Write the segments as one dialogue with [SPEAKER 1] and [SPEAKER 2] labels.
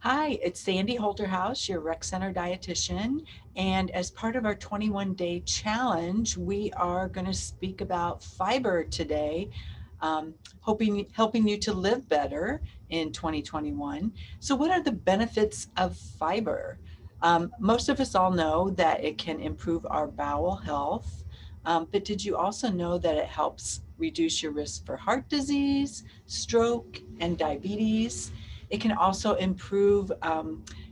[SPEAKER 1] Hi, it's Sandy Holterhaus, your Rec Center Dietitian. And as part of our 21-day challenge, we are going to speak about fiber today, helping you to live better in 2021. So, what are the benefits of fiber? Most of us all know that it can improve our bowel health, but did you also know that it helps reduce your risk for heart disease, stroke, and diabetes? It can also improve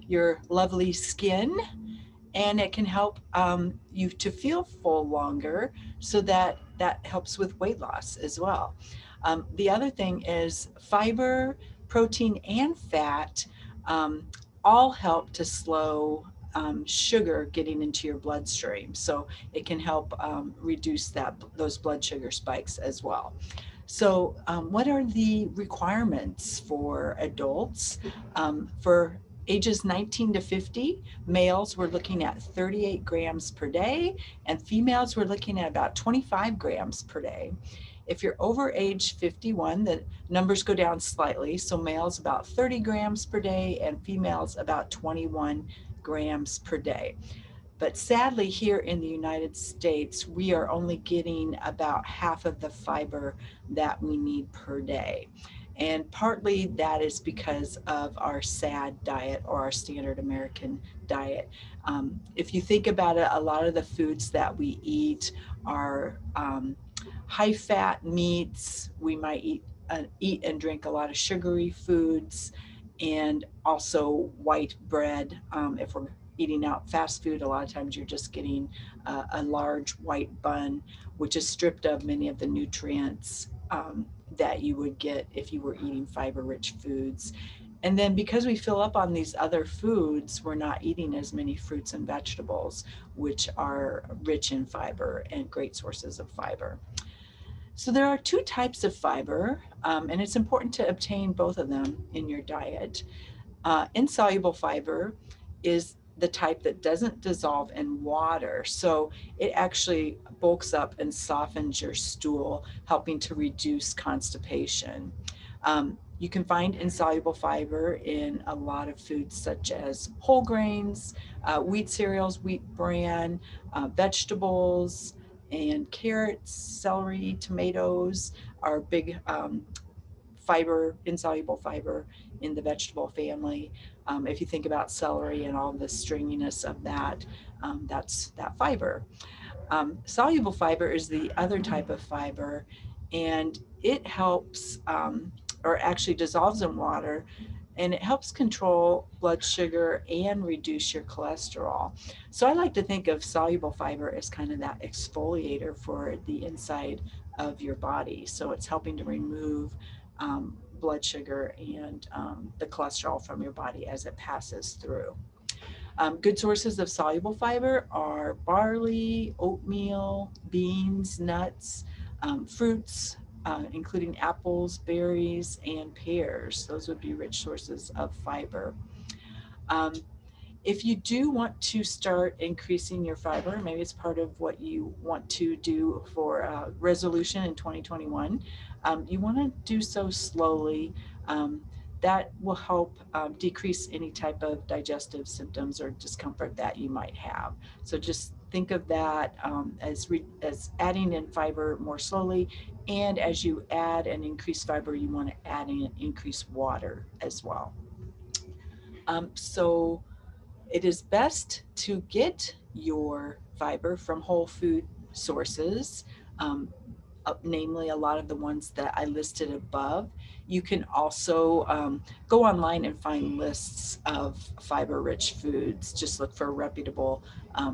[SPEAKER 1] your lovely skin, and it can help you to feel full longer, so that helps with weight loss as well. The other thing is fiber, protein, and fat um, all help to slow sugar getting into your bloodstream. So it can help reduce those blood sugar spikes as well. So, what are the requirements for adults? For ages 19 to 50, males we're looking at 38 grams per day, and females we're looking at about 25 grams per day. If you're over age 51, the numbers go down slightly. So males about 30 grams per day and females about 21 grams per day. But sadly, here in the United States, we are only getting about half of the fiber that we need per day. And partly that is because of our SAD diet, or our standard American diet. If you think about it, a lot of the foods that we eat are high fat meats. We might eat and drink a lot of sugary foods, and also white bread. If we're eating out fast food, a lot of times you're just getting a large white bun, which is stripped of many of the nutrients that you would get if you were eating fiber rich foods. And then because we fill up on these other foods, we're not eating as many fruits and vegetables, which are rich in fiber and great sources of fiber. So there are two types of fiber, and it's important to obtain both of them in your diet. Insoluble fiber is the type that doesn't dissolve in water. So it actually bulks up and softens your stool, helping to reduce constipation. You can find insoluble fiber in a lot of foods, such as whole grains, wheat cereals, wheat bran, vegetables, and carrots, celery, tomatoes are big insoluble fiber in the vegetable family. If you think about celery and all the stringiness of that, that's that fiber. Soluble fiber is the other type of fiber, and it helps, or actually dissolves in water, and it helps control blood sugar and reduce your cholesterol. So I like to think of soluble fiber as kind of that exfoliator for the inside of your body. So it's helping to remove blood sugar and the cholesterol from your body as it passes through. Good sources of soluble fiber are barley, oatmeal, beans, nuts, fruits, including apples, berries, and pears. Those would be rich sources of fiber. Um, if you do want to start increasing your fiber, maybe it's part of what you want to do for resolution in 2021, you want to do so slowly. Um, that will help decrease any type of digestive symptoms or discomfort that you might have. So just think of that as adding in fiber more slowly. And as you add and increase fiber, you want to add in increase water as well. So it is best to get your fiber from whole food sources, um, namely a lot of the ones that I listed above. You can also go online and find lists of fiber rich foods. Just look for reputable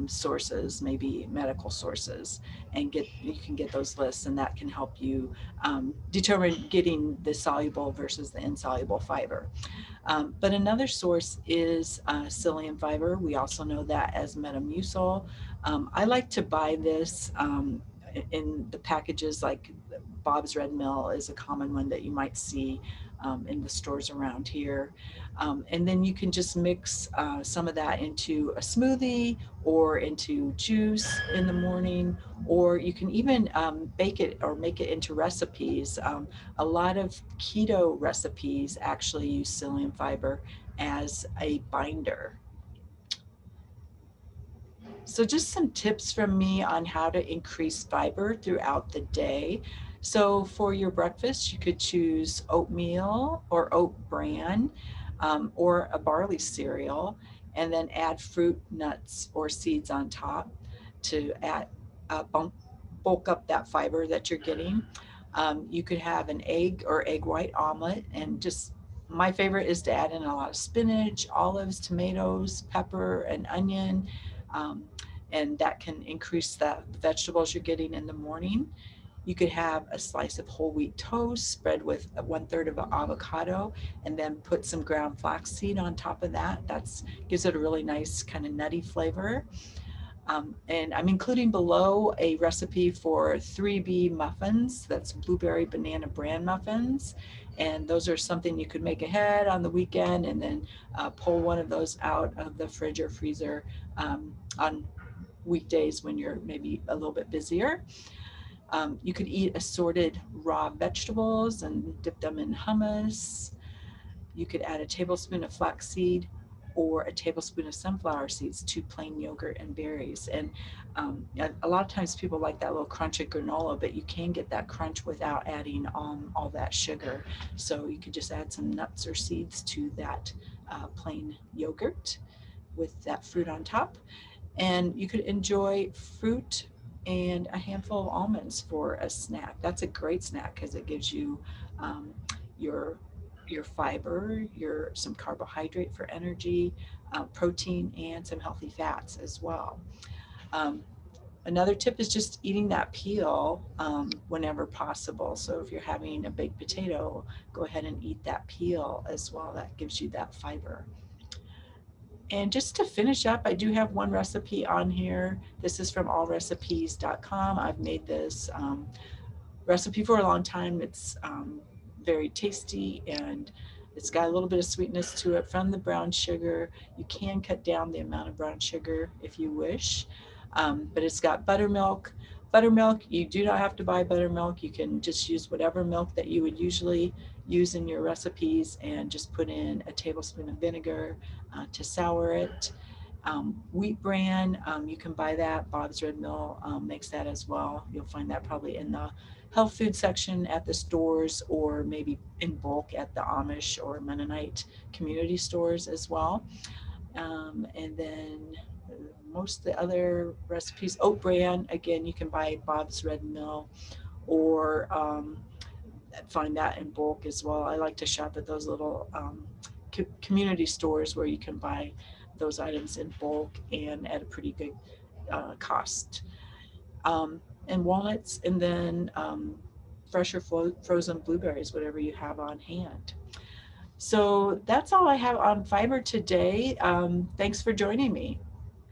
[SPEAKER 1] sources, maybe medical sources, and you can get those lists, and that can help you determine getting the soluble versus the insoluble fiber. But another source is psyllium fiber. We also know that as Metamucil. I like to buy this in the packages, like Bob's Red Mill is a common one that you might see in the stores around here. And then you can just mix some of that into a smoothie or into juice in the morning, or you can even bake it or make it into recipes. A lot of keto recipes actually use psyllium fiber as a binder. So just some tips from me on how to increase fiber throughout the day. So for your breakfast, you could choose oatmeal or oat bran, or a barley cereal, and then add fruit, nuts, or seeds on top to add bulk up that fiber that you're getting. You could have an egg or egg white omelet, and just my favorite is to add in a lot of spinach, olives, tomatoes, pepper, and onion. Um, and that can increase the vegetables you're getting in the morning. You could have a slice of whole wheat toast spread with 1/3 of an avocado, and then put some ground flaxseed on top of that. That's gives it a really nice kind of nutty flavor. And I'm including below a recipe for 3B muffins. That's blueberry banana bran muffins. And those are something you could make ahead on the weekend, and then pull one of those out of the fridge or freezer on weekdays when you're maybe a little bit busier. You could eat assorted raw vegetables and dip them in hummus. You could add a tablespoon of flaxseed or a tablespoon of sunflower seeds to plain yogurt and berries. And a lot of times people like that little crunch of granola, but you can get that crunch without adding all that sugar. So you could just add some nuts or seeds to that plain yogurt with that fruit on top. And you could enjoy fruit and a handful of almonds for a snack. That's a great snack because it gives you um, your fiber, your some carbohydrate for energy, protein, and some healthy fats as well. Um, Another tip is just eating that peel whenever possible. So if you're having a baked potato, go ahead and eat that peel as well. That gives you that fiber. And just to finish up, I do have one recipe on here. This is from allrecipes.com. I've made this recipe for a long time. It's very tasty, and it's got a little bit of sweetness to it from the brown sugar. You can cut down the amount of brown sugar if you wish, but it's got buttermilk. Buttermilk, you do not have to buy buttermilk. You can just use whatever milk that you would usually use in your recipes, and just put in a tablespoon of vinegar to sour it. Wheat bran, you can buy that. Bob's Red Mill makes that as well. You'll find that probably in the health food section at the stores, or maybe in bulk at the Amish or Mennonite community stores as well. And then most of the other recipes, oat bran, again, you can buy Bob's Red Mill, or find that in bulk as well. I like to shop at those little community stores where you can buy those items in bulk and at a pretty good cost. And walnuts, and then fresh or frozen blueberries, whatever you have on hand. So that's all I have on fiber today. Thanks for joining me.